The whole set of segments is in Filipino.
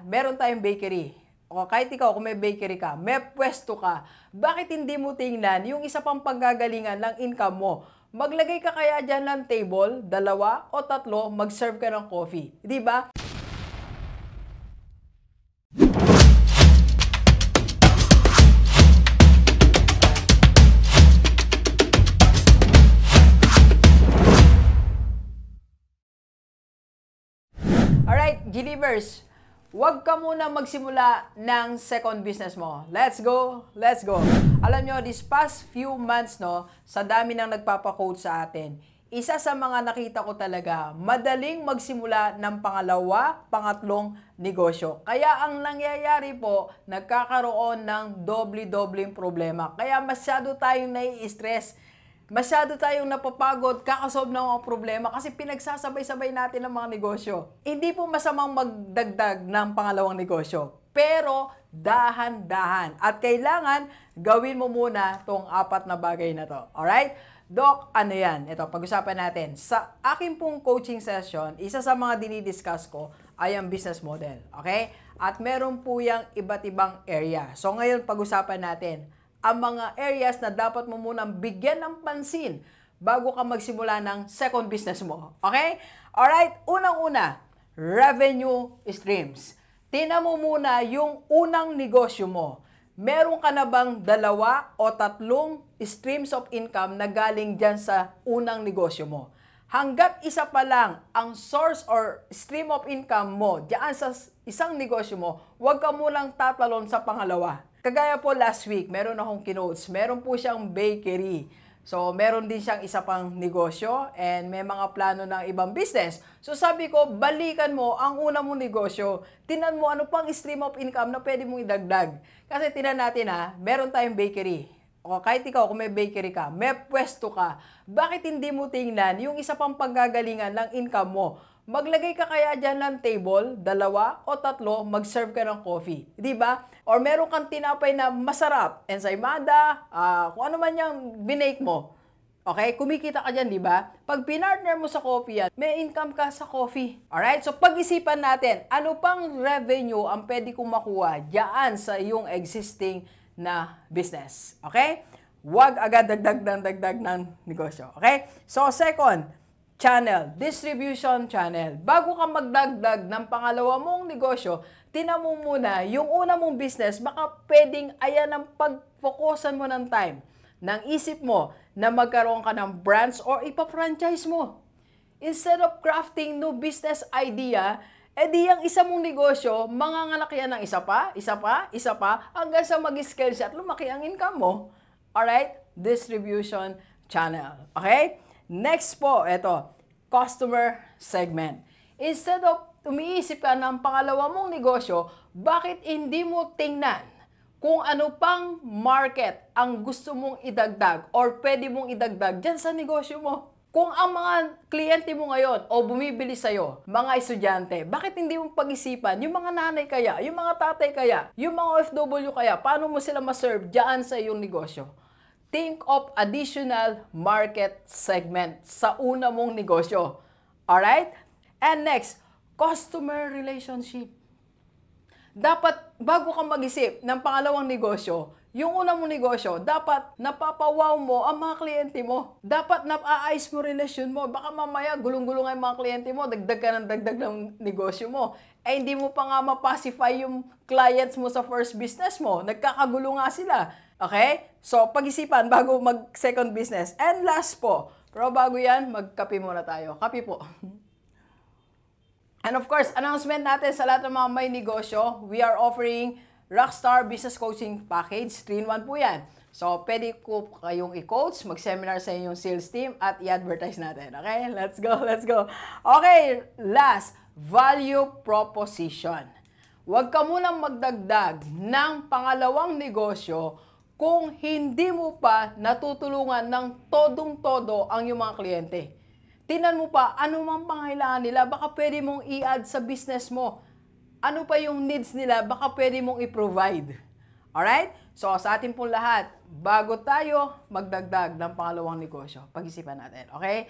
meron tayong bakery. O kahit ikaw, kung may bakery ka, may pwesto ka, bakit hindi mo tingnan yung isa pang panggagalingan ng income mo? Maglagay ka kaya dyan ng table, 2 o 3, mag-serve ka ng coffee. Di ba? Alright, G-Livers, huwag ka muna magsimula ng second business mo. Let's go! Let's go! Alam nyo, this past few months, no, sa dami ng nagpapaquote sa atin, isa sa mga nakita ko talaga, madaling magsimula ng pangalawa, pangatlong negosyo. Kaya ang nangyayari po, nagkakaroon ng doble-dobleng problema. Kaya masyado tayong nai-stress. Masyado tayong napapagod, kakasolve ng mga problema kasi pinagsasabay-sabay natin ang mga negosyo. Hindi po masamang magdagdag ng pangalawang negosyo, pero dahan-dahan. At kailangan gawin mo muna tong 4 na bagay na to. Alright? Doc, ano yan? Ito, pag-usapan natin. Sa akin pong coaching session, isa sa mga dinidiscuss ko ay ang business model. Okay? At meron po yung iba't ibang area. So ngayon, pag-usapan natin ang mga areas na dapat mo munang bigyan ng pansin bago ka magsimula ng second business mo. Okay? Alright, unang-una, revenue streams. Tingnan mo muna yung unang negosyo mo. Meron ka na bang 2 o 3 streams of income na galing dyan sa unang negosyo mo? Hanggat isa pa lang ang source or stream of income mo dyan sa isang negosyo mo, huwag ka munang tatalon sa pangalawa. Kagaya po last week, meron akong kinotes. Meron po siyang bakery. So, meron din siyang isa pang negosyo and may mga plano ng ibang business. So, sabi ko, balikan mo ang una mong negosyo. Tinan mo ano pang stream of income na pwede mong idagdag. Kasi tinan natin meron tayong bakery. O kahit ikaw, kung may bakery ka, may pwesto ka, bakit hindi mo tingnan yung isa pang panggagalingan ng income mo? Maglagay ka kaya dyan ng table, 2 o 3, mag-serve ka ng coffee. Di ba? Or meron kang tinapay na masarap, ensaymada, kung ano man yung binake mo. Okay? Kumikita ka dyan, di ba? Pag pinartner mo sa coffee yan, may income ka sa coffee. Alright? So pag-isipan natin, ano pang revenue ang pwede kong makuha dyan sa iyong existing na business. Okay? Huwag agad dagdag ng negosyo. Okay? So second, channel, distribution channel. Bago ka magdagdag ng pangalawa mong negosyo, tinan mo muna yung una mong business, baka pwedeng ayan ang pag-focusan mo ng time, ng isip mo na magkaroon ka ng branch or ipa-franchise mo. Instead of crafting new business idea, edi yung isa mong negosyo, manganganak yan ng isa pa, hanggang sa mag-scale siya at lumaki ang income mo. Alright? Distribution channel. Okay? Next po, ito, customer segment. Instead of umiisip ka ng pangalawa mong negosyo, bakit hindi mo tingnan kung ano pang market ang gusto mong idagdag or pwede mong idagdag dyan sa negosyo mo? Kung ang mga kliyente mo ngayon o bumibili sa'yo, mga estudyante, bakit hindi mo pag-isipan yung mga nanay kaya, yung mga tatay kaya, yung mga OFW kaya, paano mo sila ma-serve dyan sa iyong negosyo? Think of additional market segment sa una mong negosyo. Alright? And next, customer relationship. Dapat, bago ka mag-isip ng pangalawang negosyo, yung una mong negosyo, dapat napapawaw mo ang mga kliyente mo. Dapat napa-ayos mo relasyon mo. Baka mamaya gulong-gulong ang mga kliyente mo, dagdag ka ng dagdag ng negosyo mo. Eh hindi mo pa nga mapacify yung clients mo sa first business mo. Nagkakagulo nga sila. Okay? So, pag-isipan bago mag-second business. And last po, pero bago yan, magkape muna tayo. Kape po. And of course, announcement natin sa lahat ng mga may negosyo, we are offering Rockstar Business Coaching Package. 3-in-1 po yan. So, pwede ko kayong i-coach, mag-seminar sa inyong sales team, at i-advertise natin. Okay? Let's go, let's go. Okay, last, value proposition. Huwag ka munang magdagdag ng pangalawang negosyo kung hindi mo pa natutulungan ng todong-todo ang iyong mga kliyente. Tingnan mo pa, ano mang pangailangan nila, baka pwede mong i-add sa business mo. Ano pa yung needs nila, baka pwede mong i-provide. Alright? So, sa atin pong lahat, bago tayo magdagdag ng pangalawang negosyo, pag-isipan natin. Okay?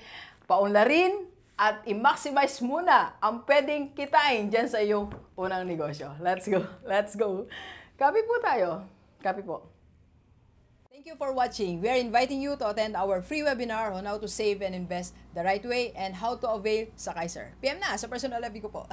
Paunlarin at i-maximize muna ang pwedeng kitain dyan sa iyong unang negosyo. Let's go. Let's go. Copy po tayo. Copy po. Thank you for watching. We are inviting you to attend our free webinar on how to save and invest the right way and how to avail sa Kaiser. PM na sa personal FB ko po.